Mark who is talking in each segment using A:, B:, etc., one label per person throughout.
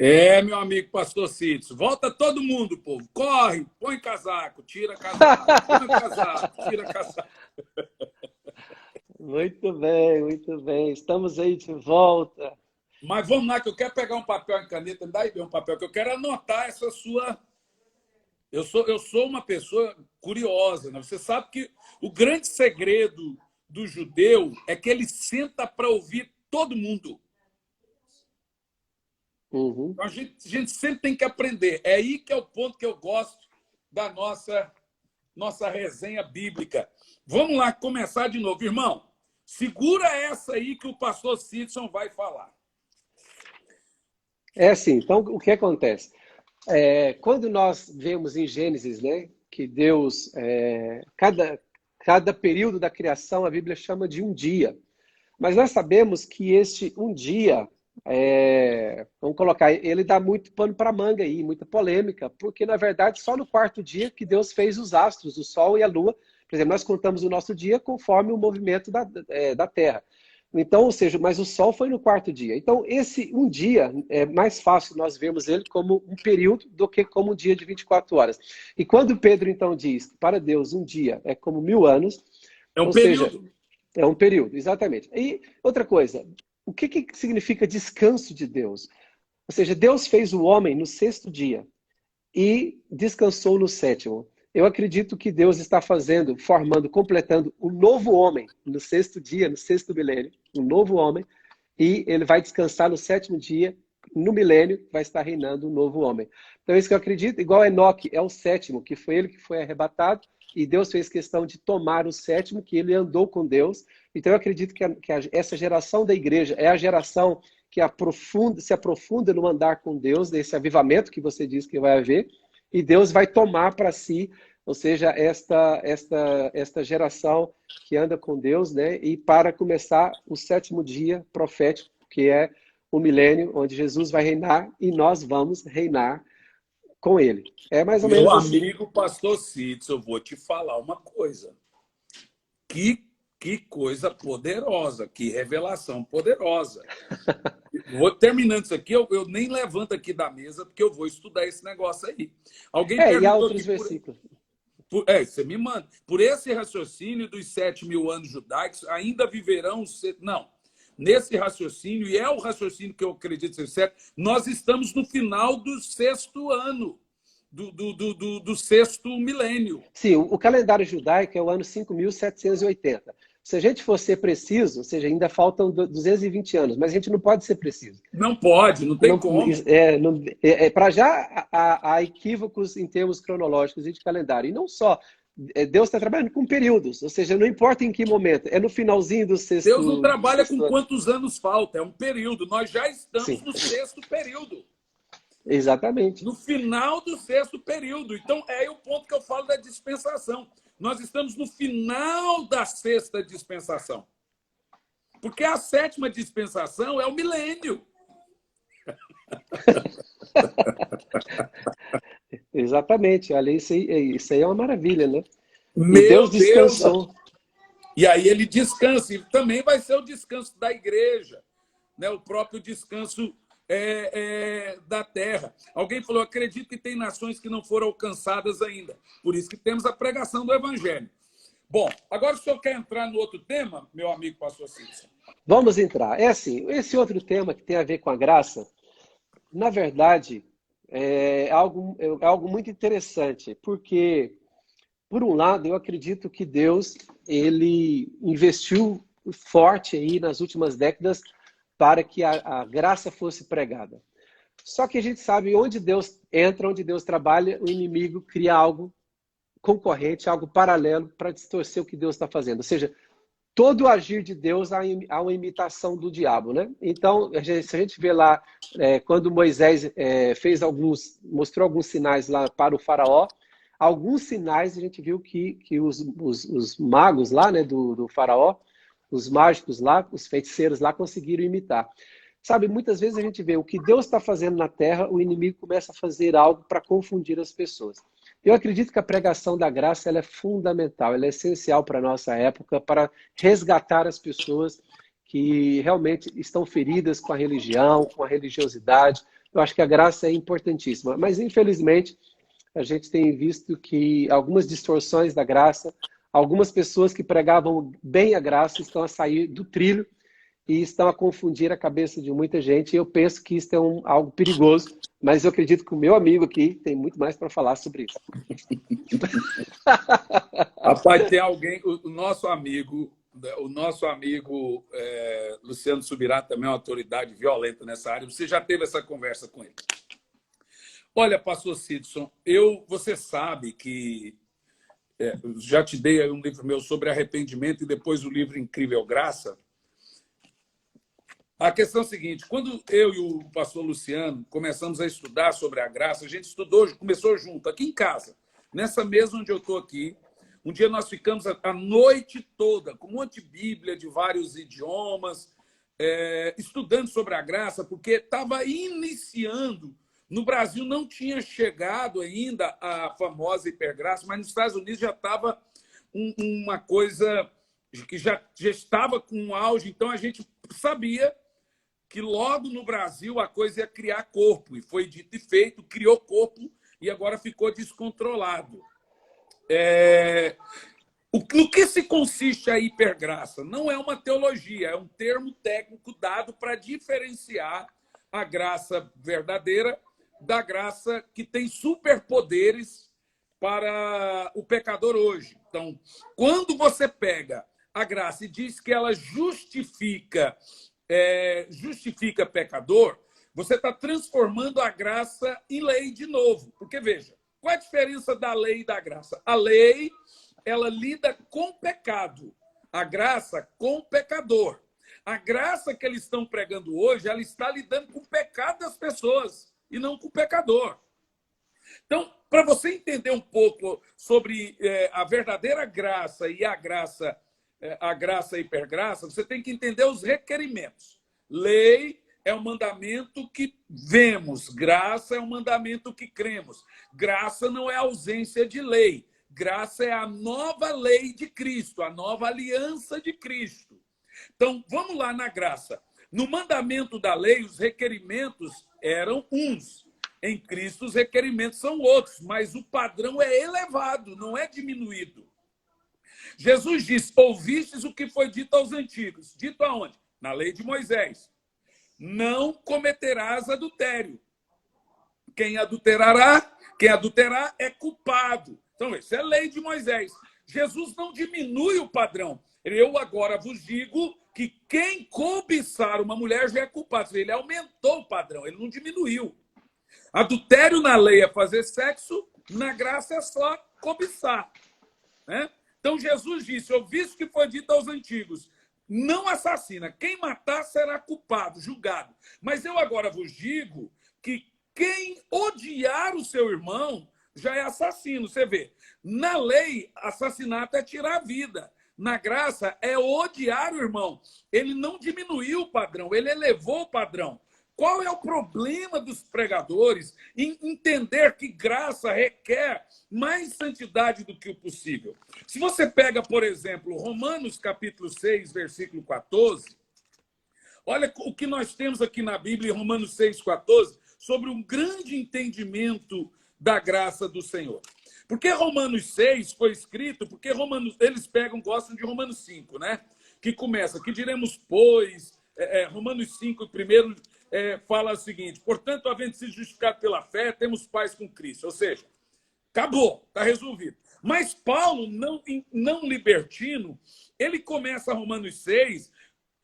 A: É, meu amigo pastor Cício, volta todo mundo, povo. Corre, põe casaco, tira casaco, põe casaco, tira casaco.
B: Muito bem, muito bem. Estamos aí de volta.
A: Mas vamos lá, que eu quero pegar um papel e caneta, me dá aí um papel, que eu quero anotar essa sua. Eu sou uma pessoa curiosa, né? Você sabe que o grande segredo do judeu é que ele senta para ouvir todo mundo.
B: Uhum.
A: Então, a gente sempre tem que aprender. É aí que é o ponto que eu gosto da nossa resenha bíblica. Vamos lá, começar de novo. Irmão, segura essa aí que o pastor Sidson vai falar.
B: É assim, então o que acontece? Quando nós vemos em Gênesis, né, que Deus, cada período da criação, a Bíblia chama de um dia. Mas nós sabemos que este um dia, vamos colocar, ele dá muito pano para manga aí, muita polêmica, porque na verdade só no quarto dia que Deus fez os astros, o Sol e a Lua. Por exemplo, nós contamos o nosso dia conforme o movimento da Terra. Então, ou seja, mas o Sol foi no quarto dia. Então, esse um dia é mais fácil nós vermos ele como um período do que como um dia de 24 horas. E quando Pedro então diz, para Deus um dia é como 1000 anos,
A: É um
B: ou seja,
A: período.
B: é um período, exatamente. E outra coisa, o que significa descanso de Deus? Ou seja, Deus fez o homem no sexto dia e descansou no sétimo. Eu acredito que Deus está formando, completando um novo homem no sexto dia, no sexto milênio, um novo homem, e ele vai descansar no sétimo dia, no milênio, vai estar reinando um novo homem. Então é isso que eu acredito, igual Enoque é o sétimo, que foi ele que foi arrebatado, e Deus fez questão de tomar o sétimo, que ele andou com Deus. Então eu acredito que essa geração da igreja é a geração que se aprofunda no andar com Deus, nesse avivamento que você diz que vai haver, e Deus vai tomar para si, ou seja, esta geração que anda com Deus, né? E para começar o sétimo dia profético, que é o milênio, onde Jesus vai reinar e nós vamos reinar com ele. É mais ou
A: Meu
B: menos assim.
A: amigo pastor Sidson, eu vou te falar uma coisa. Que coisa poderosa, que revelação poderosa. Vou terminando isso aqui, eu nem levanto aqui da mesa, porque eu vou estudar esse negócio aí. Alguém
B: E há
A: perguntou
B: outros
A: aqui
B: versículos.
A: você me manda. Por esse raciocínio dos 7.000 anos judaicos, ainda viverão. Não. Nesse raciocínio, e é o raciocínio que eu acredito ser certo, nós estamos no final do sexto ano, do sexto milênio.
B: Sim, o calendário judaico é o ano 5780. Se a gente for ser preciso, ou seja, ainda faltam 220 anos, mas a gente não pode ser preciso.
A: Não pode, não tem
B: Não,
A: como.
B: para já há equívocos em termos cronológicos e de calendário. E não só. Deus está trabalhando com períodos, ou seja, não importa em que momento. É no finalzinho do
A: Deus não
B: sexto,
A: trabalha com
B: ano.
A: quantos anos falta, é um período. Nós já estamos
B: Sim,
A: no sexto período.
B: exatamente.
A: No final do sexto período. Então, é aí o ponto que eu falo da dispensação. Nós estamos no final da sexta dispensação. Porque a sétima dispensação é o milênio.
B: Exatamente. Olha, isso aí é uma maravilha, né? E Deus
A: Meu Deus!
B: descansou.
A: E aí ele descansa. E também vai ser o descanso da igreja, né? O próprio descanso da terra. Alguém falou, acredito que tem nações que não foram alcançadas ainda. Por isso que temos a pregação do evangelho. Bom, agora o senhor quer entrar no outro tema, meu amigo pastor Cícero?
B: Vamos entrar. É assim, esse outro tema que tem a ver com a graça, na verdade, é algo muito interessante, porque, por um lado, eu acredito que Deus ele investiu forte aí nas últimas décadas para que a graça fosse pregada. Só que a gente sabe onde Deus entra, onde Deus trabalha, o inimigo cria algo concorrente, algo paralelo para distorcer o que Deus está fazendo. Ou seja, todo o agir de Deus há uma imitação do diabo, né? Então, se a gente vê lá, quando Moisés mostrou alguns sinais lá para o faraó, alguns sinais a gente viu que os magos lá, né, do faraó, os mágicos lá, os feiticeiros lá conseguiram imitar. Sabe, muitas vezes a gente vê o que Deus está fazendo na terra, o inimigo começa a fazer algo para confundir as pessoas. Eu acredito que a pregação da graça ela é fundamental, ela é essencial para a nossa época, para resgatar as pessoas que realmente estão feridas com a religião, com a religiosidade. eu acho que a graça é importantíssima. Mas, infelizmente, a gente tem visto que algumas distorções da graça, algumas pessoas que pregavam bem a graça estão a sair do trilho e estão a confundir a cabeça de muita gente. E eu penso que isso é algo perigoso, mas eu acredito que o meu amigo aqui tem muito mais para falar sobre isso.
A: Rapaz, tem alguém, o nosso amigo Luciano Subirá também é uma autoridade violenta nessa área. Você já teve essa conversa com ele? Olha, pastor Sidson, você sabe que já te dei um livro meu sobre arrependimento e depois o livro Incrível Graça. A questão é a seguinte, quando eu e o pastor Luciano começamos a estudar sobre a graça, a gente começou junto, aqui em casa, nessa mesa onde eu estou aqui. Um dia nós ficamos a noite toda com um monte de Bíblia de vários idiomas, estudando sobre a graça, porque estava iniciando. No Brasil não tinha chegado ainda a famosa hipergraça, mas nos Estados Unidos já estava uma coisa que já estava com um auge. Então a gente sabia que logo no Brasil a coisa ia criar corpo. E foi dito e feito, criou corpo e agora ficou descontrolado. No que se consiste a hipergraça? Não é uma teologia, é um termo técnico dado para diferenciar a graça verdadeira da graça que tem superpoderes para o pecador hoje. Então, quando você pega a graça e diz que ela justifica pecador, você está transformando a graça em lei de novo. Porque, veja, qual é a diferença da lei e da graça? A lei, ela lida com pecado. A graça, com o pecador. A graça que eles estão pregando hoje, ela está lidando com o pecado das pessoas e não com o pecador. Então, para você entender um pouco sobre a verdadeira graça e a graça e hipergraça, você tem que entender os requerimentos. Lei é um mandamento que vemos, graça é um mandamento que cremos. Graça não é ausência de lei. Graça é a nova lei de Cristo, a nova aliança de Cristo. Então, vamos lá na graça. No mandamento da lei, os requerimentos eram uns. Em Cristo, os requerimentos são outros, mas o padrão é elevado, não é diminuído. Jesus disse, ouvistes o que foi dito aos antigos. Dito aonde? Na lei de Moisés. Não cometerás adultério. Quem adulterar é culpado. Então, isso é lei de Moisés. Jesus não diminui o padrão. Eu agora vos digo que quem cobiçar uma mulher já é culpado. Ele aumentou o padrão, ele não diminuiu. Adultério na lei é fazer sexo, na graça é só cobiçar. Né? Então, Jesus disse, ouviste o que foi dito aos antigos, não assassina. Quem matar será culpado, julgado. Mas eu agora vos digo que quem odiar o seu irmão já é assassino. Você vê, na lei, assassinato é tirar a vida. Na graça, é odiar o irmão. Ele não diminuiu o padrão, ele elevou o padrão. Qual é o problema dos pregadores em entender que graça requer mais santidade do que o possível? Se você pega, por exemplo, Romanos capítulo 6, versículo 14, olha o que nós temos aqui na Bíblia, em Romanos 6, 14, sobre um grande entendimento da graça do Senhor. Porque Romanos 6 foi escrito, porque eles gostam de Romanos 5, né? Que começa, que diremos, pois, Romanos 5, primeiro, fala o seguinte, portanto, havendo sido justificado pela fé, temos paz com Cristo. Ou seja, acabou, está resolvido. Mas Paulo, não libertino, ele começa Romanos 6,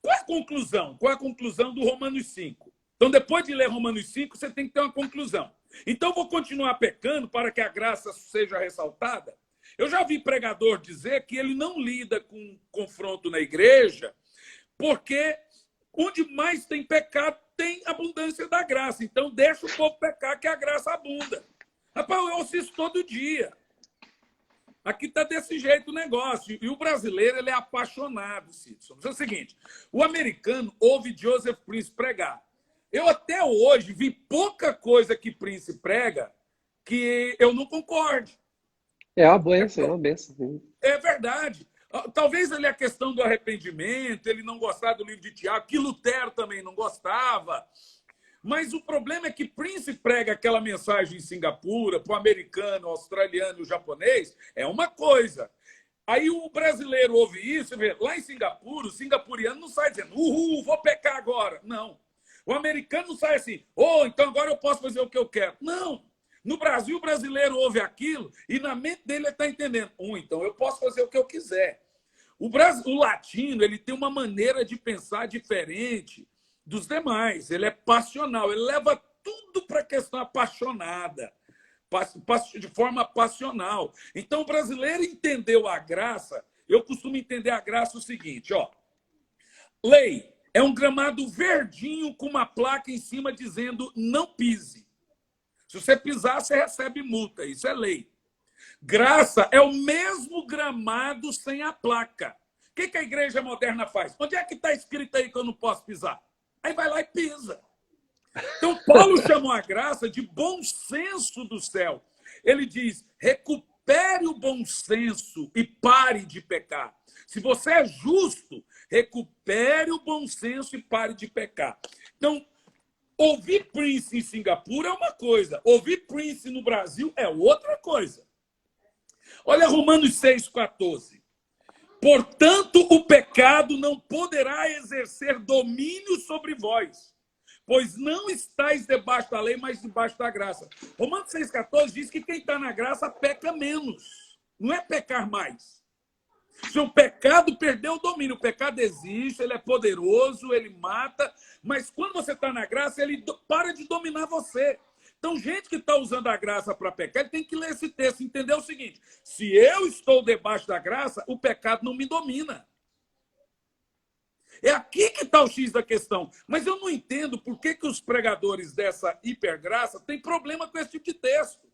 A: qual é a conclusão? Qual é a conclusão do Romanos 5? Então, depois de ler Romanos 5, você tem que ter uma conclusão. Então, vou continuar pecando para que a graça seja ressaltada? Eu já vi pregador dizer que ele não lida com confronto na igreja, porque onde mais tem pecado, tem abundância da graça. Então, deixa o povo pecar, que a graça abunda. Rapaz, eu ouço isso todo dia. Aqui está desse jeito o negócio. E o brasileiro, ele é apaixonado, Sidson. É o seguinte, o americano ouve Joseph Prince pregar. Eu até hoje vi pouca coisa que Prince prega que eu não concorde.
B: É uma benção, é uma benção.
A: É verdade. Talvez ali a questão do arrependimento, ele não gostar do livro de Tiago, que Lutero também não gostava. Mas o problema é que Prince prega aquela mensagem em Singapura, para o americano, o australiano e o japonês, é uma coisa. Aí o brasileiro ouve isso, vê, lá em Singapura, o singapuriano não sai dizendo, uhul, vou pecar agora. Não. O americano não sai assim, então agora eu posso fazer o que eu quero. Não. No Brasil, o brasileiro ouve aquilo e na mente dele ele está entendendo. Então eu posso fazer o que eu quiser. O latino ele tem uma maneira de pensar diferente dos demais. Ele é passional, ele leva tudo para a questão apaixonada, de forma passional. Então, o brasileiro entendeu a graça. Eu costumo entender a graça o seguinte, ó. Lei é um gramado verdinho com uma placa em cima dizendo não pise. Se você pisar, você recebe multa. Isso é lei. Graça é o mesmo gramado sem a placa. O que a igreja moderna faz? Onde é que está escrito aí que eu não posso pisar? Aí vai lá e pisa. Então, Paulo chamou a graça de bom senso do céu. Ele diz, recupere o bom senso e pare de pecar. Se você é justo, recupere o bom senso e pare de pecar. Então, ouvir Prince em Singapura é uma coisa. Ouvir Prince no Brasil é outra coisa. Olha Romanos 6,14. Portanto, o pecado não poderá exercer domínio sobre vós, pois não estáis debaixo da lei, mas debaixo da graça. Romanos 6,14 diz que quem está na graça peca menos. Não é pecar mais. Se o pecado perdeu o domínio, o pecado existe, ele é poderoso, ele mata, mas quando você está na graça, ele para de dominar você. Então, gente que está usando a graça para pecar, ele tem que ler esse texto e entender o seguinte: se eu estou debaixo da graça, o pecado não me domina. É aqui que está o X da questão. Mas eu não entendo por que os pregadores dessa hipergraça têm problema com esse tipo de texto.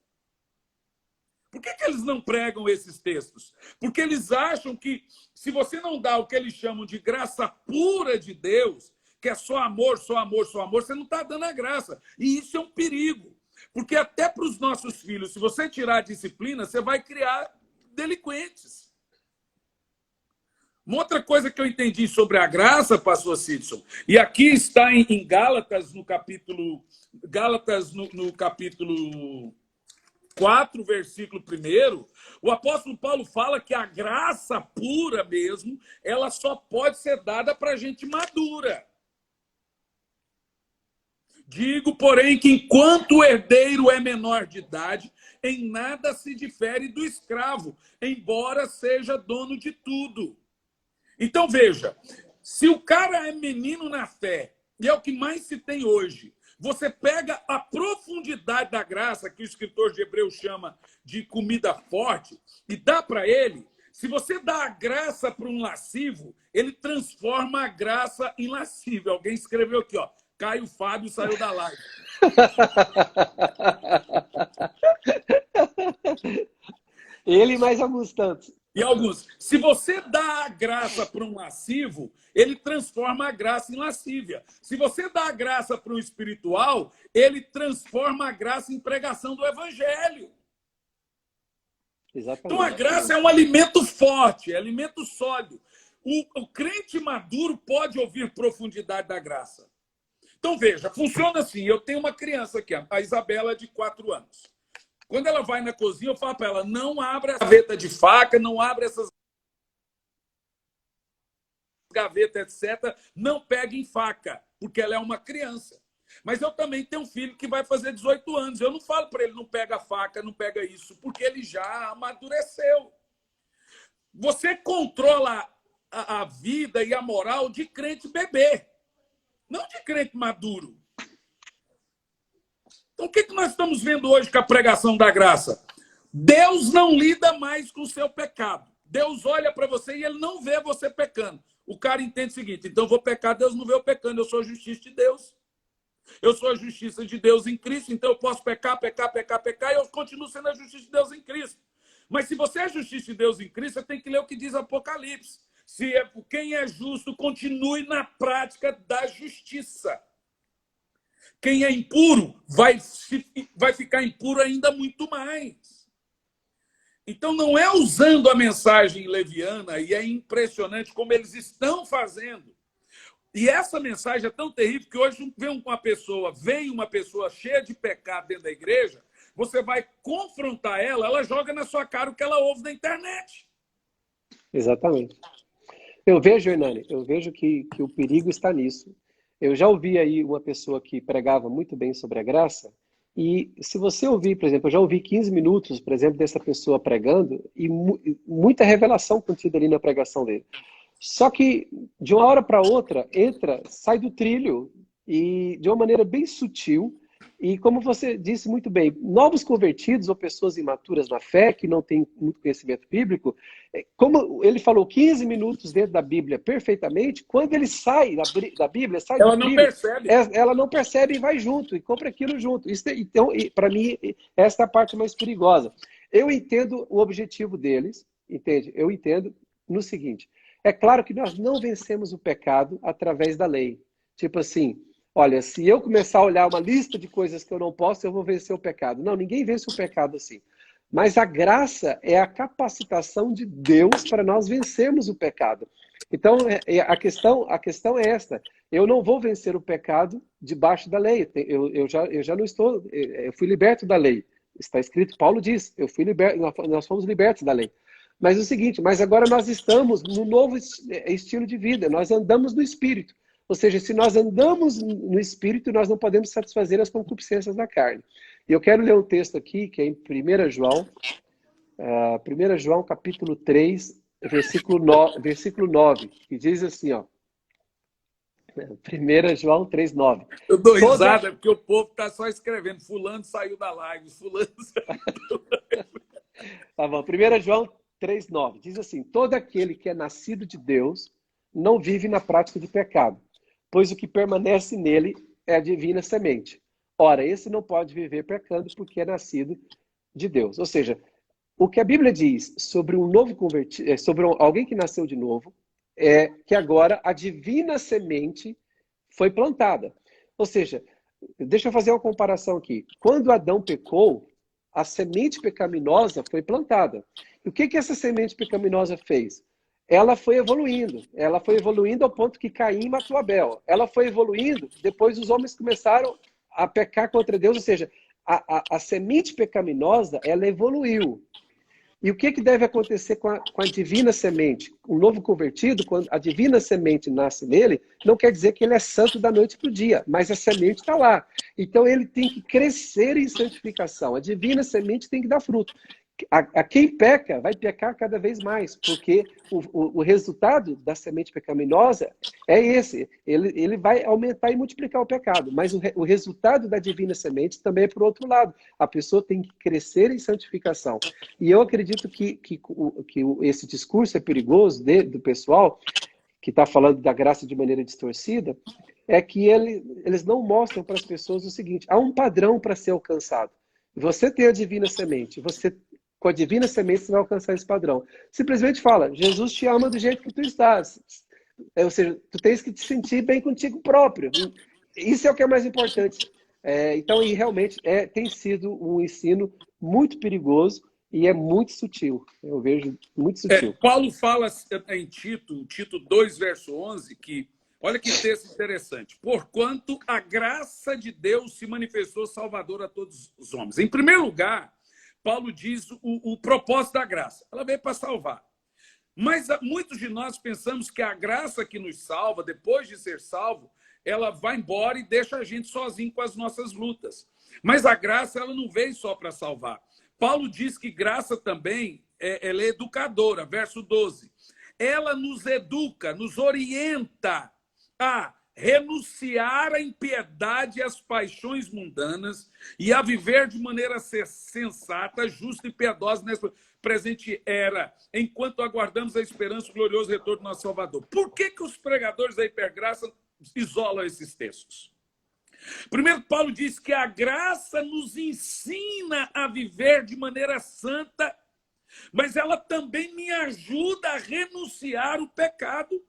A: Por que eles não pregam esses textos? Porque eles acham que se você não dá o que eles chamam de graça pura de Deus, que é só amor, só amor, só amor, você não está dando a graça. E isso é um perigo. Porque até para os nossos filhos, se você tirar a disciplina, você vai criar delinquentes. Uma outra coisa que eu entendi sobre a graça, pastor Sidson, e aqui está em Gálatas, no capítulo 4, versículo 1, o apóstolo Paulo fala que a graça pura mesmo, ela só pode ser dada para gente madura. Digo, porém, que enquanto o herdeiro é menor de idade, em nada se difere do escravo, embora seja dono de tudo. Então, veja, se o cara é menino na fé, e é o que mais se tem hoje, você pega a profundidade da graça, que o escritor de Hebreus chama de comida forte, e dá para ele. Se você dá a graça para um lascivo, ele transforma a graça em lascivo. Alguém escreveu aqui, ó. Caio Fábio saiu da live.
B: Ele e mais alguns tantos.
A: E alguns. Se você dá a graça para um lascivo, ele transforma a graça em lascívia. Se você dá a graça para um espiritual, ele transforma a graça em pregação do evangelho.
B: Exatamente.
A: Então a graça é um alimento forte, é alimento sólido. O crente maduro pode ouvir profundidade da graça. Então, veja, funciona assim. Eu tenho uma criança aqui, a Isabela, de 4 anos. Quando ela vai na cozinha, eu falo para ela, não abra essa gaveta de faca, não abra essas gavetas, etc. Não pegue em faca, porque ela é uma criança. Mas eu também tenho um filho que vai fazer 18 anos. Eu não falo para ele, não pega faca, não pega isso, porque ele já amadureceu. Você controla a vida e a moral de crente bebê. Não de crente maduro. Então, o que nós estamos vendo hoje com a pregação da graça? Deus não lida mais com o seu pecado. Deus olha para você e ele não vê você pecando. O cara entende o seguinte, então eu vou pecar, Deus não vê eu pecando, eu sou a justiça de Deus. Eu sou a justiça de Deus em Cristo, então eu posso pecar, e eu continuo sendo a justiça de Deus em Cristo. Mas se você é a justiça de Deus em Cristo, você tem que ler o que diz Apocalipse. Quem é justo, continue na prática da justiça. Quem é impuro vai ficar impuro ainda muito mais. Então, não é usando a mensagem leviana, e é impressionante como eles estão fazendo. E essa mensagem é tão terrível que hoje vem uma pessoa cheia de pecado dentro da igreja, você vai confrontar ela, ela joga na sua cara o que ela ouve na internet.
B: Exatamente. Eu vejo, Hernani, eu vejo que o perigo está nisso. Eu já ouvi aí uma pessoa que pregava muito bem sobre a graça, e se você ouvir, por exemplo, eu já ouvi 15 minutos, por exemplo, dessa pessoa pregando, e muita revelação contida ali na pregação dele. Só que, de uma hora para outra, sai do trilho, e de uma maneira bem sutil, e como você disse muito bem, novos convertidos ou pessoas imaturas na fé, que não têm muito conhecimento bíblico, como ele falou 15 minutos dentro da Bíblia perfeitamente, quando ele sai da Bíblia, sai do
A: Ela não
B: trilho,
A: percebe.
B: ela não percebe e vai junto, e compra aquilo junto. Então, para mim, essa é a parte mais perigosa. Eu entendo o objetivo deles, entende? Eu entendo no seguinte, é claro que nós não vencemos o pecado através da lei. Tipo assim, olha, se eu começar a olhar uma lista de coisas que eu não posso, eu vou vencer o pecado. Não, ninguém vence o pecado assim. Mas a graça é a capacitação de Deus para nós vencermos o pecado. Então, a questão é esta. Eu não vou vencer o pecado debaixo da lei. Eu já não estou... Eu fui liberto da lei. Está escrito, Paulo diz, eu fui liberto, nós fomos libertos da lei. Mas é o seguinte, mas agora nós estamos no novo estilo de vida, nós andamos no Espírito. Ou seja, se nós andamos no Espírito, nós não podemos satisfazer as concupiscências da carne. E eu quero ler um texto aqui, que é em 1 João, 1 João capítulo 3, versículo 9, que diz assim, ó, 1 João 3, 9.
A: Eu dou risada porque o povo está só escrevendo, fulano saiu da live, fulano saiu da live.
B: Tá bom, 1 João 3,9 diz assim: todo aquele que é nascido de Deus não vive na prática de pecado, pois o que permanece nele é a divina semente. Ora, esse não pode viver pecando porque é nascido de Deus. Ou seja, o que a Bíblia diz sobre um novo convertido, sobre alguém que nasceu de novo, é que agora a divina semente foi plantada. Ou seja, deixa eu fazer uma comparação aqui. Quando Adão pecou, a semente pecaminosa foi plantada. E o que essa semente pecaminosa fez? Ela foi evoluindo ao ponto que Caim matou Abel. Ela foi evoluindo, depois os homens começaram a pecar contra Deus, ou seja, a semente pecaminosa, ela evoluiu. E o que deve acontecer com a divina semente? O novo convertido, quando a divina semente nasce nele, não quer dizer que ele é santo da noite para o dia, mas a semente está lá. Então ele tem que crescer em santificação. A divina semente tem que dar fruto. A quem peca vai pecar cada vez mais, porque o resultado da semente pecaminosa é esse. Ele vai aumentar e multiplicar o pecado, mas o resultado da divina semente também é por outro lado. A pessoa tem que crescer em santificação. E eu acredito que esse discurso é perigoso do pessoal que está falando da graça de maneira distorcida, é que eles não mostram para as pessoas o seguinte: há um padrão para ser alcançado. Você tem a divina semente, com a divina semente você vai alcançar esse padrão. Simplesmente fala, Jesus te ama do jeito que tu estás. Ou seja, tu tens que te sentir bem contigo próprio. Isso é o que é mais importante. Então, e realmente tem sido um ensino muito perigoso e é muito sutil. Eu vejo muito sutil.
A: Paulo fala em Tito 2, verso 11, que, olha que texto interessante. Porquanto a graça de Deus se manifestou salvadora a todos os homens. Em primeiro lugar, Paulo diz o propósito da graça. Ela veio para salvar. Mas muitos de nós pensamos que a graça que nos salva, depois de ser salvo, ela vai embora e deixa a gente sozinho com as nossas lutas. Mas a graça, ela não veio só para salvar. Paulo diz que graça também ela é educadora, verso 12. Ela nos educa, nos orienta a renunciar à impiedade e às paixões mundanas e a viver de maneira sensata, justa e piedosa nessa presente era, enquanto aguardamos a esperança do glorioso retorno do nosso Salvador. Por que os pregadores da hipergraça isolam esses textos? Primeiro, Paulo diz que a graça nos ensina a viver de maneira santa, mas ela também me ajuda a renunciar o pecado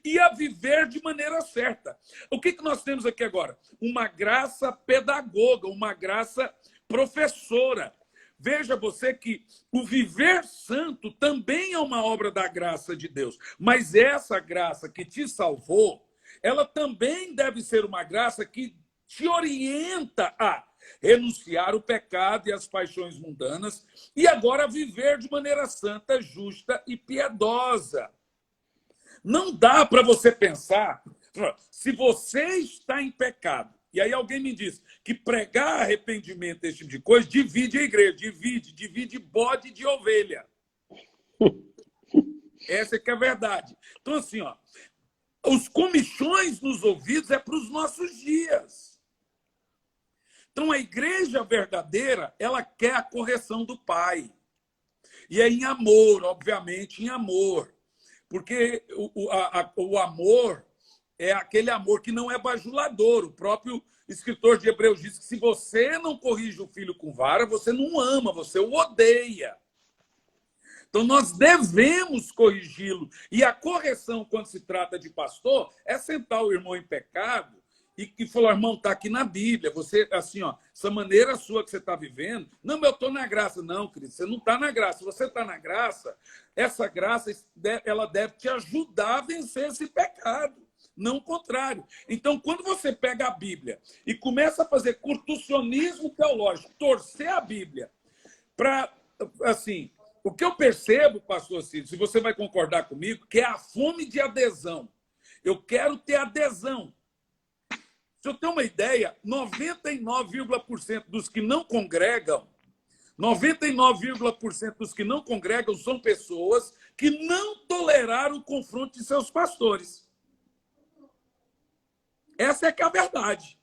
A: e a viver de maneira certa. O que nós temos aqui agora? Uma graça pedagoga, uma graça professora. Veja você que o viver santo também é uma obra da graça de Deus. Mas essa graça que te salvou, ela também deve ser uma graça que te orienta a renunciar o pecado e as paixões mundanas e agora viver de maneira santa, justa e piedosa. Não dá para você pensar, se você está em pecado, e aí alguém me diz que pregar arrependimento, esse tipo de coisa, divide a igreja, divide bode de ovelha. Essa é que é a verdade. Então, assim, ó, os comichões nos ouvidos é para os nossos dias. Então, a igreja verdadeira, ela quer a correção do Pai. E é em amor, obviamente, em amor. Porque o amor é aquele amor que não é bajulador. O próprio escritor de Hebreus diz que se você não corrige o filho com vara, você não ama, você o odeia. Então, nós devemos corrigi-lo. E a correção, quando se trata de pastor, é sentar o irmão em pecado e falar, irmão, está aqui na Bíblia. Você, assim, ó, essa maneira sua que você está vivendo, não, eu estou na graça. Não, querido, você não está na graça. Se você está na graça, essa graça ela deve te ajudar a vencer esse pecado, não o contrário. Então, quando você pega a Bíblia e começa a fazer curtucionismo teológico, torcer a Bíblia para, assim... O que eu percebo, pastor Ciro, se você vai concordar comigo, que é a fome de adesão. Eu quero ter adesão. Se eu ter uma ideia, 99,% dos que não congregam, 99,% dos que não congregam são pessoas que não toleraram o confronto de seus pastores. Essa é que é a verdade.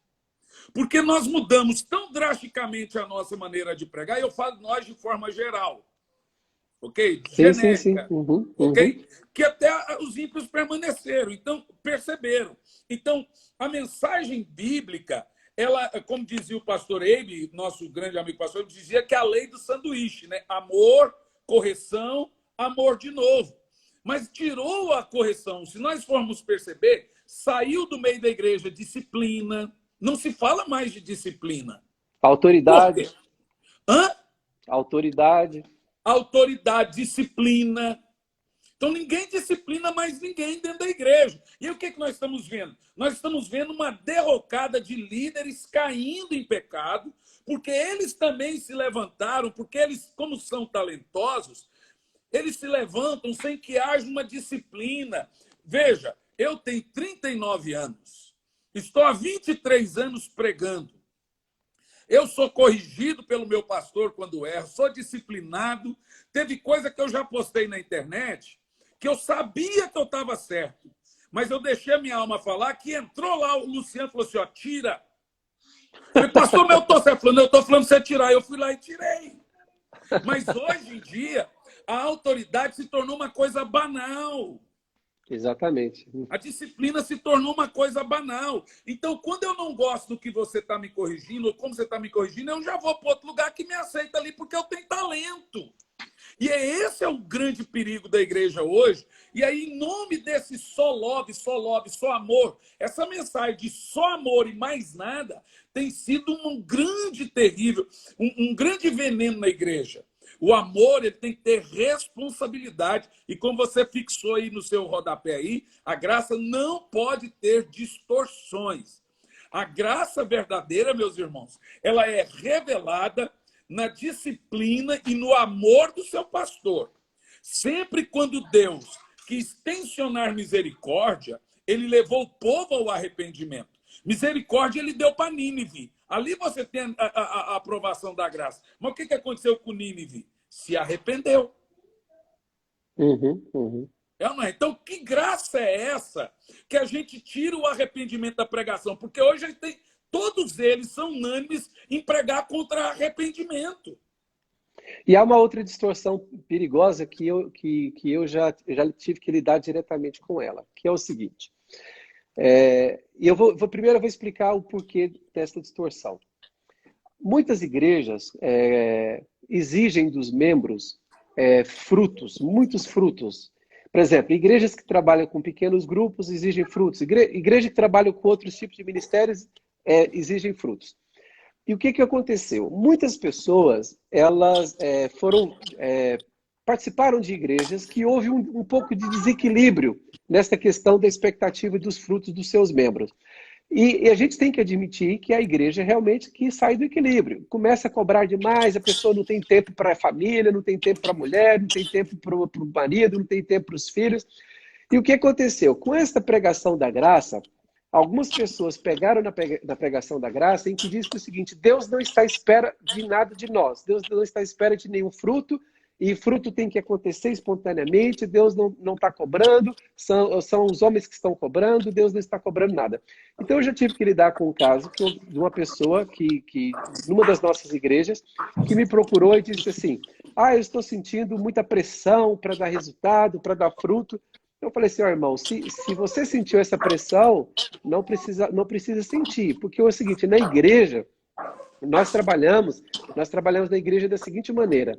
A: Porque nós mudamos tão drasticamente a nossa maneira de pregar, e eu falo nós de forma geral. Ok? Genérica.
B: Sim.
A: Ok? Que até os ímpios permaneceram, então perceberam. Então, a mensagem bíblica, ela, como dizia o pastor Eibe, nosso grande amigo pastor, dizia que é a lei do sanduíche, né? Amor, correção, amor de novo. Mas tirou a correção. Se nós formos perceber, saiu do meio da igreja disciplina. Não se fala mais de disciplina.
B: Autoridade.
A: Por quê? Hã? Autoridade, disciplina. Então, ninguém disciplina mais ninguém dentro da igreja. E aí, o que nós estamos vendo? Nós estamos vendo uma derrocada de líderes caindo em pecado, porque eles também se levantaram, porque eles, como são talentosos, eles se levantam sem que haja uma disciplina. Veja, eu tenho 39 anos, estou há 23 anos pregando. Eu sou corrigido pelo meu pastor quando erro, sou disciplinado. Teve coisa que eu já postei na internet que eu sabia que eu estava certo, mas eu deixei a minha alma falar que entrou lá o Luciano e falou assim, ó, tira. Eu falei, pastor, eu estou certo. Eu estou falando para você tirar. Eu fui lá e tirei. Mas hoje em dia, a autoridade se tornou uma coisa banal.
B: Exatamente.
A: A disciplina se tornou uma coisa banal. Então, quando eu não gosto do que você está me corrigindo, ou como você está me corrigindo, eu já vou para outro lugar que me aceita ali, porque eu tenho talento. E esse é o grande perigo da igreja hoje. E aí, em nome desse só love, só amor, essa mensagem de só amor e mais nada tem sido um grande, terrível, um grande veneno na igreja. O amor, ele tem que ter responsabilidade. E como você fixou aí no seu rodapé aí, a graça não pode ter distorções. A graça verdadeira, meus irmãos, ela é revelada na disciplina e no amor do seu pastor. Sempre quando Deus quis tensionar misericórdia, ele levou o povo ao arrependimento. Misericórdia ele deu para Nínive. Ali você tem a aprovação da graça. Mas o que aconteceu com Nínive? Se arrependeu. É ou não é? Então, que graça é essa que a gente tira o arrependimento da pregação? Porque hoje todos eles são unânimes em pregar contra arrependimento.
B: E há uma outra distorção perigosa que eu já tive que lidar diretamente com ela, que é o seguinte. Primeiro eu vou explicar o porquê dessa distorção. Muitas igrejas exigem dos membros frutos, muitos frutos. Por exemplo, igrejas que trabalham com pequenos grupos exigem frutos. Igrejas que trabalham com outros tipos de ministérios exigem frutos. E o que aconteceu? Muitas pessoas elas foram participaram de igrejas que houve um pouco de desequilíbrio nessa questão da expectativa dos frutos dos seus membros. E a gente tem que admitir que a igreja realmente que sai do equilíbrio. Começa a cobrar demais, a pessoa não tem tempo para a família, não tem tempo para a mulher, não tem tempo para o marido, não tem tempo para os filhos. E o que aconteceu? Com esta pregação da graça, algumas pessoas pegaram na pregação da graça em que diz que é o seguinte: Deus não está à espera de nada de nós, Deus não está à espera de nenhum fruto, e fruto tem que acontecer espontaneamente, Deus não está cobrando, são os homens que estão cobrando, Deus não está cobrando nada. Então eu já tive que lidar com um caso de uma pessoa numa das nossas igrejas, que me procurou e disse assim: eu estou sentindo muita pressão para dar resultado, para dar fruto. Eu falei assim: irmão, se você sentiu essa pressão, não precisa sentir, porque é o seguinte, na igreja, nós trabalhamos na igreja da seguinte maneira: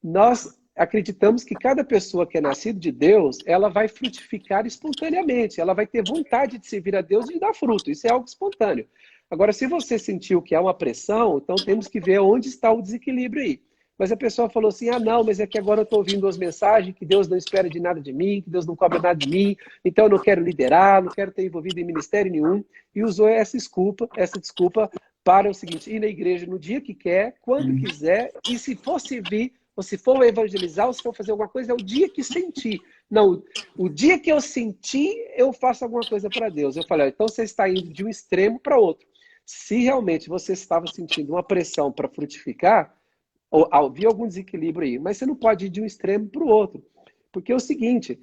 B: nós acreditamos que cada pessoa que é nascida de Deus, ela vai frutificar espontaneamente, ela vai ter vontade de servir a Deus e dar fruto, isso é algo espontâneo. Agora, se você sentiu que há uma pressão, então temos que ver onde está o desequilíbrio aí. Mas a pessoa falou assim: não, mas é que agora eu estou ouvindo as mensagens que Deus não espera de nada de mim, que Deus não cobra nada de mim, então eu não quero liderar, não quero ter envolvido em ministério nenhum, e usou essa desculpa para o seguinte: ir na igreja no dia que quer, quando quiser, e se for servir, ou se for evangelizar, ou se for fazer alguma coisa, é o dia que sentir. Não, o dia que eu sentir, eu faço alguma coisa para Deus. Eu falei: então você está indo de um extremo para outro. Se realmente você estava sentindo uma pressão para frutificar, havia algum desequilíbrio aí, mas você não pode ir de um extremo para o outro. Porque é o seguinte,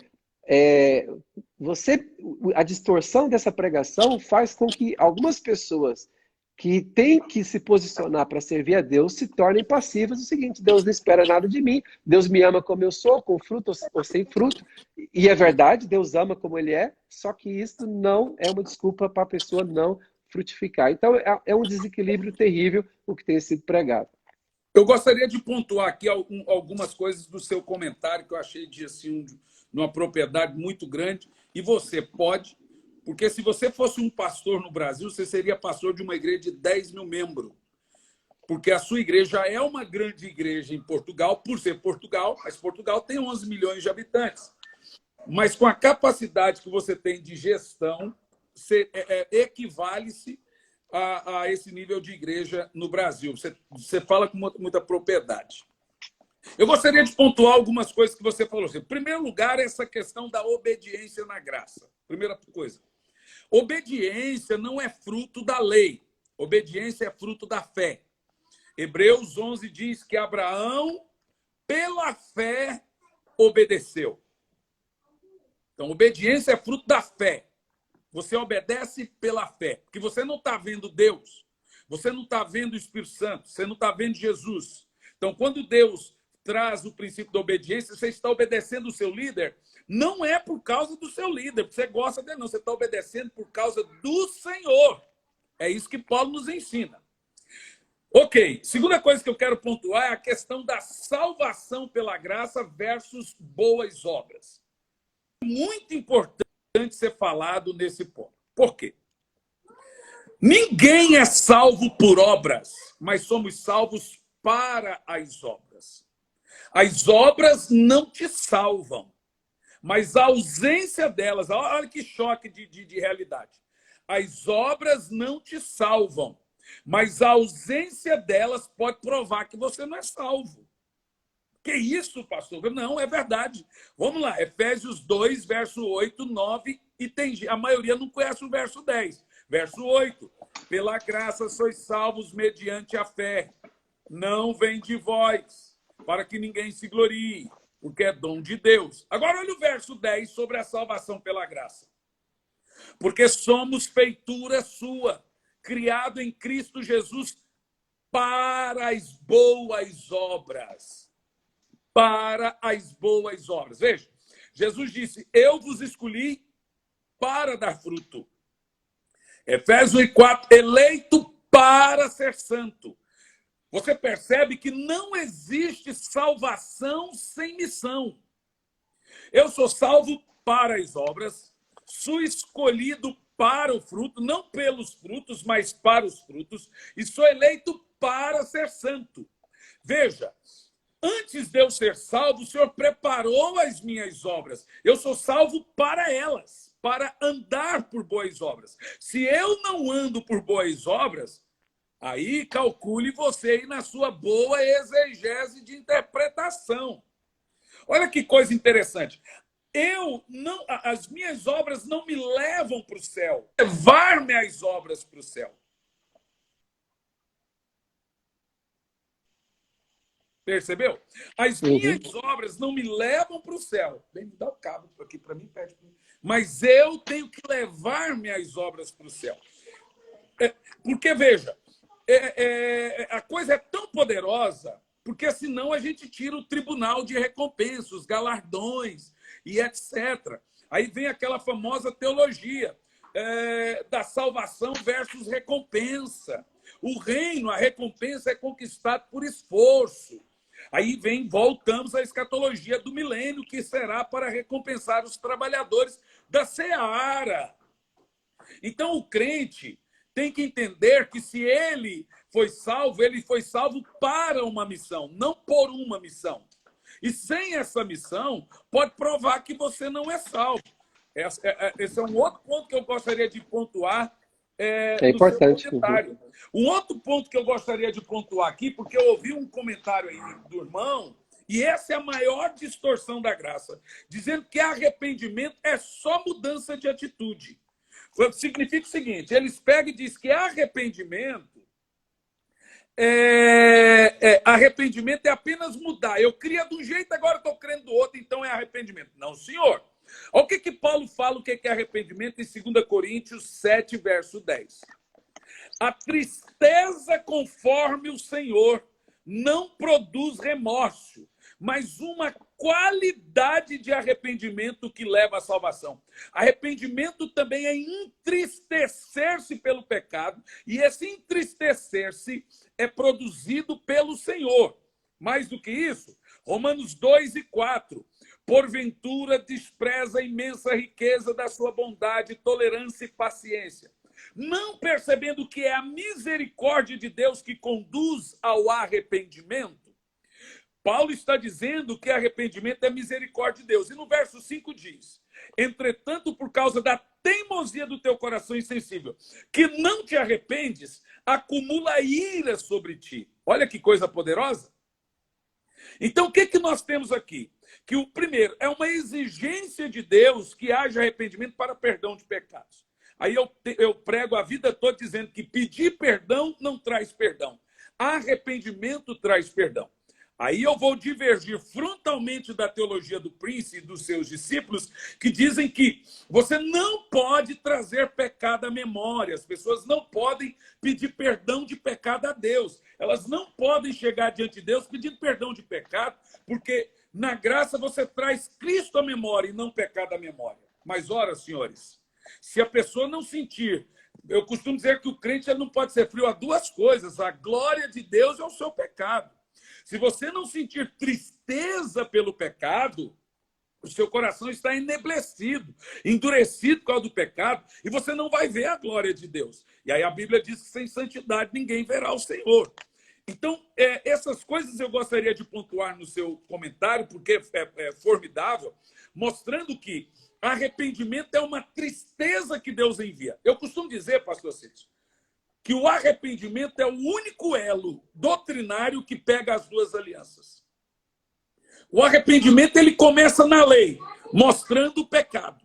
B: a distorção dessa pregação faz com que algumas pessoas que têm que se posicionar para servir a Deus se tornem passivas. É o seguinte: Deus não espera nada de mim, Deus me ama como eu sou, com fruto ou sem fruto. E é verdade, Deus ama como Ele é, só que isso não é uma desculpa para a pessoa não frutificar. Então é um desequilíbrio terrível o que tem sido pregado.
A: Eu gostaria de pontuar aqui algumas coisas do seu comentário que eu achei de uma propriedade muito grande. E você pode, porque se você fosse um pastor no Brasil, você seria pastor de uma igreja de 10 mil membros. Porque a sua igreja é uma grande igreja em Portugal, por ser Portugal, mas Portugal tem 11 milhões de habitantes. Mas com a capacidade que você tem de gestão, equivale-se a esse nível de igreja no Brasil. Você fala com muita propriedade. Eu gostaria de pontuar algumas coisas que você falou. Em primeiro lugar, essa questão da obediência na graça. Primeira coisa. Obediência não é fruto da lei. Obediência é fruto da fé. Hebreus 11 diz que Abraão, pela fé, obedeceu. Então, obediência é fruto da fé. Você obedece pela fé, porque você não está vendo Deus, você não está vendo o Espírito Santo, você não está vendo Jesus. Então, quando Deus traz o princípio da obediência, você está obedecendo o seu líder, não é por causa do seu líder, porque você gosta dele, não, você está obedecendo por causa do Senhor. É isso que Paulo nos ensina. Ok, segunda coisa que eu quero pontuar é a questão da salvação pela graça versus boas obras. Muito importante ser falado nesse ponto. Por quê? Ninguém é salvo por obras, mas somos salvos para as obras. As obras não te salvam, mas a ausência delas, olha que choque de realidade. As obras não te salvam, mas a ausência delas pode provar que você não é salvo. Que isso, pastor? Não, é verdade. Vamos lá, Efésios 2, verso 8, 9, e a maioria não conhece o verso 10. Verso 8, pela graça sois salvos mediante a fé. Não vem de vós, para que ninguém se glorie, porque é dom de Deus. Agora olha o verso 10 sobre a salvação pela graça. Porque somos feitura sua, criado em Cristo Jesus para as boas obras. Para as boas obras. Veja, Jesus disse: eu vos escolhi para dar fruto. Efésios 4, eleito para ser santo. Você percebe que não existe salvação sem missão. Eu sou salvo para as obras, sou escolhido para o fruto, não pelos frutos, mas para os frutos, e sou eleito para ser santo. Veja, Antes de eu ser salvo, o Senhor preparou as minhas obras. Eu sou salvo para elas, para andar por boas obras. Se eu não ando por boas obras, aí calcule você aí na sua boa exegese de interpretação. Olha que coisa interessante. As minhas obras não me levam para o céu. Levar minhas obras para o céu. Percebeu? As minhas obras não me levam para o céu. Bem, me dá o cabo aqui para mim, pede para mim. Mas eu tenho que levar minhas obras para o céu. Porque, veja, a coisa é tão poderosa, porque senão a gente tira o tribunal de recompensa, os galardões e etc. Aí vem aquela famosa teologia da salvação versus recompensa. O reino, a recompensa é conquistado por esforço. Aí voltamos à escatologia do milênio, que será para recompensar os trabalhadores da seara. Então, o crente tem que entender que se ele foi salvo para uma missão, não por uma missão. E sem essa missão, pode provar que você não é salvo. Esse é um outro ponto que eu gostaria de pontuar
B: é importante.
A: Um outro ponto que eu gostaria de pontuar aqui, porque eu ouvi um comentário aí do irmão, e essa é a maior distorção da graça, dizendo que arrependimento é só mudança de atitude. Significa o seguinte, eles pegam e dizem que arrependimento arrependimento é apenas mudar. Eu cria de um jeito, agora estou crendo do outro, então é arrependimento. Não, senhor. Olha o que Paulo fala, o que é arrependimento em 2 Coríntios 7, verso 10. A tristeza conforme o Senhor não produz remorso, mas uma qualidade de arrependimento que leva à salvação. Arrependimento também é entristecer-se pelo pecado, e esse entristecer-se é produzido pelo Senhor. Mais do que isso, Romanos 2 e 4. Porventura despreza a imensa riqueza da sua bondade, tolerância e paciência, não percebendo que é a misericórdia de Deus que conduz ao arrependimento. Paulo está dizendo que arrependimento é misericórdia de Deus. E no verso 5 diz: entretanto, por causa da teimosia do teu coração insensível, que não te arrependes, acumula ira sobre ti. Olha que coisa poderosa. Então, o que nós temos aqui? Que o primeiro é uma exigência de Deus que haja arrependimento para perdão de pecados. Aí eu prego a vida toda dizendo que pedir perdão não traz perdão. Arrependimento traz perdão. Aí eu vou divergir frontalmente da teologia do Prince e dos seus discípulos, que dizem que você não pode trazer pecado à memória. As pessoas não podem pedir perdão de pecado a Deus. Elas não podem chegar diante de Deus pedindo perdão de pecado, porque na graça você traz Cristo à memória e não pecado à memória. Mas, ora, senhores, se a pessoa não sentir... Eu costumo dizer que o crente não pode ser frio a duas coisas: a glória de Deus e o seu pecado. Se você não sentir tristeza pelo pecado, o seu coração está eneblecido, endurecido por causa do pecado, e você não vai ver a glória de Deus. E aí a Bíblia diz que sem santidade ninguém verá o Senhor. Então, essas coisas eu gostaria de pontuar no seu comentário, porque é formidável, mostrando que arrependimento é uma tristeza que Deus envia. Eu costumo dizer, pastor Cício, que o arrependimento é o único elo doutrinário que pega as duas alianças. O arrependimento ele começa na lei, mostrando o pecado,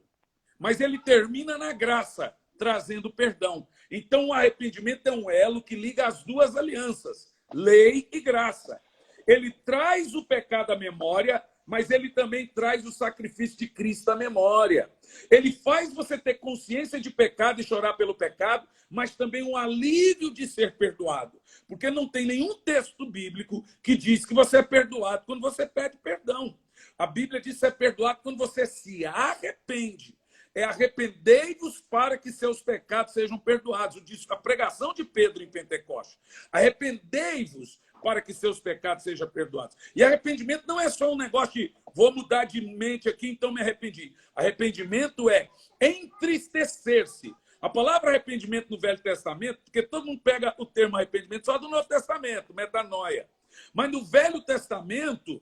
A: mas ele termina na graça, trazendo perdão. Então, o arrependimento é um elo que liga as duas alianças, lei e graça. Ele traz o pecado à memória, mas ele também traz o sacrifício de Cristo à memória. Ele faz você ter consciência de pecado e chorar pelo pecado, mas também um alívio de ser perdoado. Porque não tem nenhum texto bíblico que diz que você é perdoado quando você pede perdão. A Bíblia diz que você é perdoado quando você se arrepende. É arrependei-vos para que seus pecados sejam perdoados. Diz a pregação de Pedro em Pentecostes. Arrependei-vos para que seus pecados sejam perdoados. E arrependimento não é só um negócio de vou mudar de mente aqui, então me arrependi. Arrependimento é entristecer-se. A palavra arrependimento no Velho Testamento, porque todo mundo pega o termo arrependimento só do Novo Testamento, metanoia. Mas no Velho Testamento,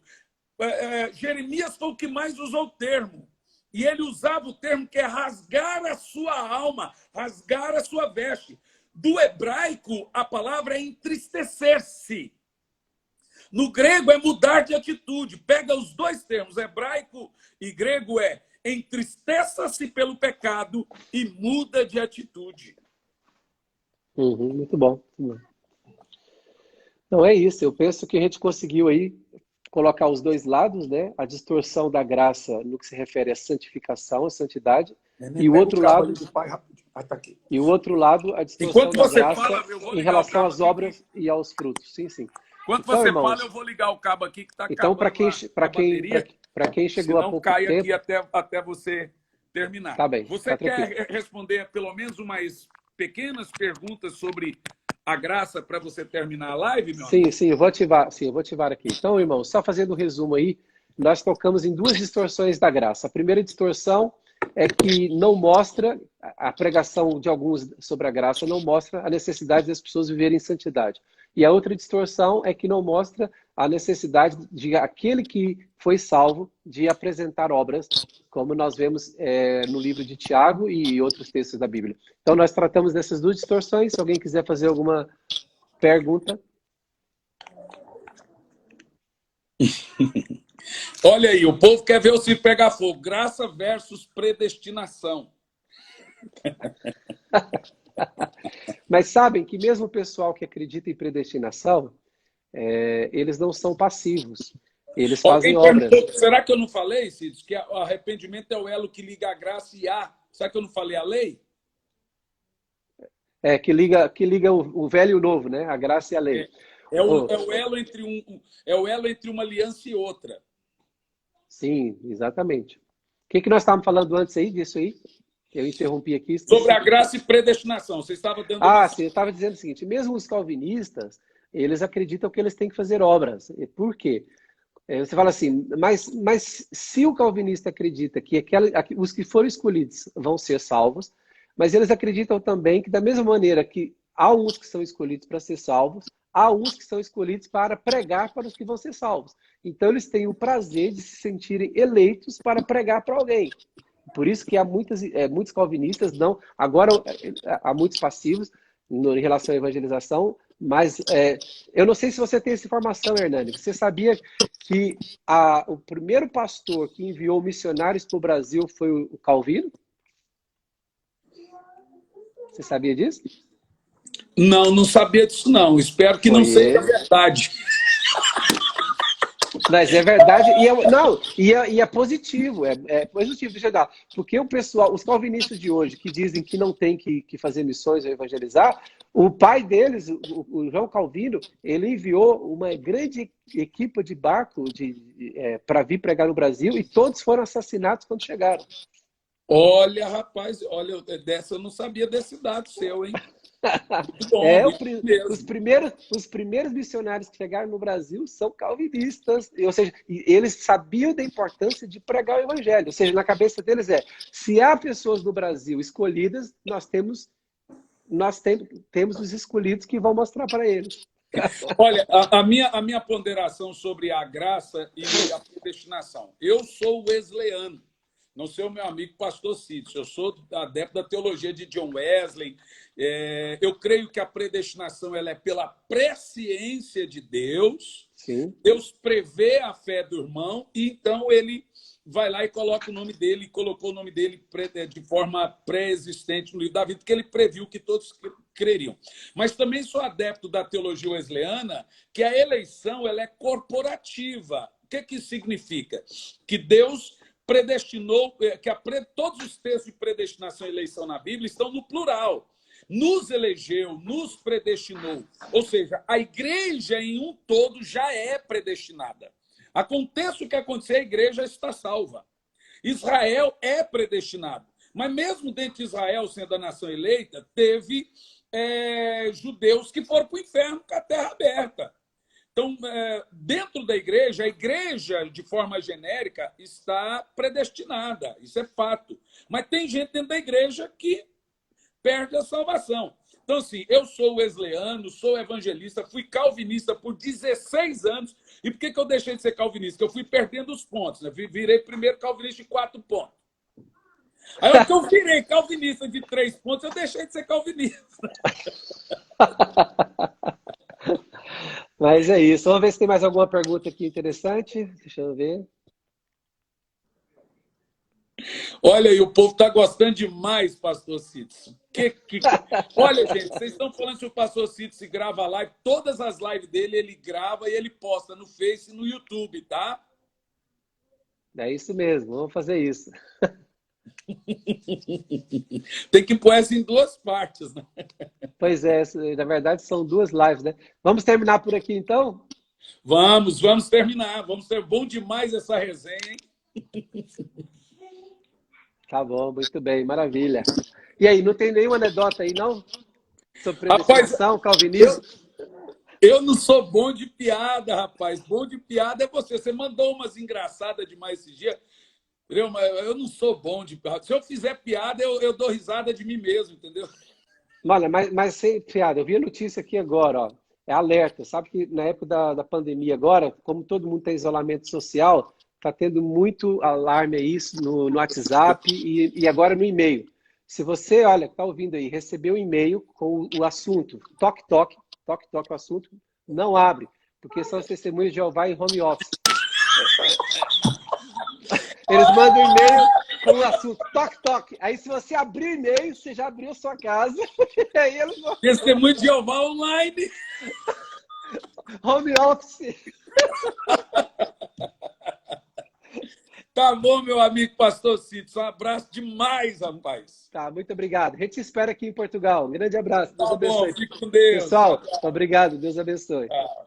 A: Jeremias foi o que mais usou o termo. E ele usava o termo que é rasgar a sua alma, rasgar a sua veste. Do hebraico, a palavra é entristecer-se. No grego é mudar de atitude. Pega os dois termos, hebraico e grego entristeça-se pelo pecado e muda de atitude.
B: Muito bom, muito bom. Não é isso, eu penso que a gente conseguiu aí colocar os dois lados, né? A distorção da graça no que se refere à santificação, à santidade, e o outro lado, e o outro lado, a distorção da graça em relação às obras e aos frutos. Sim, sim.
A: Enquanto
B: então,
A: você
B: irmãos,
A: fala, eu vou ligar o cabo aqui que está
B: então,
A: acabando
B: para quem chegou há pouco
A: cai
B: tempo,
A: aqui até você terminar.
B: Tá bem,
A: você
B: tá
A: quer
B: tranquilo.
A: responder pelo menos umas pequenas perguntas sobre a graça para você terminar a live, meu amigo?
B: Sim, eu vou ativar aqui. Então, irmão, só fazendo um resumo aí, nós tocamos em duas distorções da graça. A primeira distorção é que não mostra, a pregação de alguns sobre a graça não mostra a necessidade das pessoas viverem em santidade. E a outra distorção é que não mostra a necessidade de aquele que foi salvo de apresentar obras, como nós vemos no livro de Tiago e outros textos da Bíblia. Então, nós tratamos dessas duas distorções. Se alguém quiser fazer alguma pergunta.
A: Olha aí, o povo quer ver o circo pegar fogo. Graça versus predestinação.
B: Mas sabem que mesmo o pessoal que acredita em predestinação, eles não são passivos. Eles fazem obras.
A: Será que eu não falei, Cid, que o arrependimento é o elo que liga a graça e a... Será que eu não falei a lei?
B: Que liga o velho e o novo, né? A graça e a lei.
A: É o elo entre uma aliança e outra.
B: Sim, exatamente. O que nós estávamos falando antes aí disso aí? Eu interrompi aqui.
A: Sobre a graça e predestinação. Você estava dando...
B: Sim, eu estava dizendo o seguinte, mesmo os calvinistas, eles acreditam que eles têm que fazer obras. Por quê? Você fala assim, mas se o calvinista acredita que os que foram escolhidos vão ser salvos, mas eles acreditam também que da mesma maneira que há uns que são escolhidos para ser salvos, há uns que são escolhidos para pregar para os que vão ser salvos. Então eles têm o prazer de se sentirem eleitos para pregar para alguém. Por isso que há muitos calvinistas, não. Agora há muitos passivos em relação à evangelização, mas eu não sei se você tem essa informação, Hernani. Você sabia que o primeiro pastor que enviou missionários para o Brasil foi o Calvino? Você sabia disso?
A: Não sabia disso, não. Espero que não seja verdade.
B: Mas é verdade, e é positivo, é positivo, deixa eu dar. Porque o pessoal, os calvinistas de hoje, que dizem que não tem que fazer missões ou evangelizar, o pai deles, o João Calvino, ele enviou uma grande equipe de barco para vir pregar no Brasil e todos foram assassinados quando chegaram.
A: Olha, rapaz, dessa eu não sabia desse dado seu, hein? Bom,
B: os primeiros missionários que chegaram no Brasil são calvinistas, ou seja, eles sabiam da importância de pregar o evangelho, ou seja, na cabeça deles se há pessoas no Brasil escolhidas, nós temos os escolhidos que vão mostrar para eles.
A: Olha, a minha ponderação sobre a graça e a predestinação. Eu sou wesleyano. Não sou o meu amigo pastor Cid, eu sou adepto da teologia de John Wesley. Eu creio que a predestinação ela é pela presciência de Deus.
B: Sim.
A: Deus prevê a fé do irmão e então ele vai lá e coloca o nome dele, colocou o nome dele de forma pré-existente no livro da vida, porque ele previu que todos creriam. Mas também sou adepto da teologia wesleyana, que a eleição ela é corporativa. O que isso significa? Que Deus predestinou, todos os textos de predestinação e eleição na Bíblia estão no plural. Nos elegeu, nos predestinou. Ou seja, a igreja em um todo já é predestinada. Aconteça o que acontecer, a igreja está salva. Israel é predestinado. Mas mesmo dentro de Israel, sendo a nação eleita, teve judeus que foram para o inferno com a terra aberta. Então, dentro da igreja, a igreja, de forma genérica, está predestinada. Isso é fato. Mas tem gente dentro da igreja que perde a salvação. Então, assim, eu sou wesleyano, sou evangelista, fui calvinista por 16 anos. E por que eu deixei de ser calvinista? Porque eu fui perdendo os pontos, né? Virei primeiro calvinista de 4 pontos. Aí, quando eu virei calvinista de 3 pontos, eu deixei de ser calvinista.
B: Mas é isso. Vamos ver se tem mais alguma pergunta aqui interessante. Deixa eu ver.
A: Olha aí, o povo está gostando demais, pastor Cício. Olha, gente, vocês estão falando que o pastor Cício grava live. Todas as lives dele ele grava e ele posta no Face e no YouTube, tá?
B: É isso mesmo, vamos fazer isso.
A: Tem que pôr essa em 2 partes, né?
B: Pois é, na verdade são 2 lives, né? Vamos terminar por aqui então?
A: Vamos terminar. Vamos ter bom demais essa resenha, hein?
B: Tá bom, muito bem, maravilha. E aí, não tem nenhuma anedota aí, não? Sobre predestinação,
A: Rapaz,
B: calvinismo?
A: eu não sou bom de piada, rapaz. Bom de piada é você. Você mandou umas engraçadas demais esse dia. Entendeu? Mas eu não sou bom de piada. Se eu fizer piada, eu dou risada de mim mesmo, entendeu?
B: Olha, mas sem piada, eu vi a notícia aqui agora, ó. É alerta. Sabe que na época da pandemia agora, como todo mundo tem isolamento social, está tendo muito alarme aí no WhatsApp e agora no e-mail. Se você, olha, está ouvindo aí, recebeu um e-mail com o assunto, toque, o assunto, não abre, porque são as testemunhas de Jeová em home office. Eles mandam um e-mail com o assunto, toque. Aí se você abrir o e-mail, você já abriu sua casa. Aí eles vão...
A: Testemunho de Jeová online.
B: Home office.
A: Tá bom, meu amigo pastor Cício. Um abraço demais, rapaz.
B: Tá, muito obrigado. A gente te espera aqui em Portugal. Um grande abraço. Deus
A: Tá bom,
B: abençoe.
A: fique com Deus.
B: Pessoal, obrigado. Deus abençoe.
A: Tchau.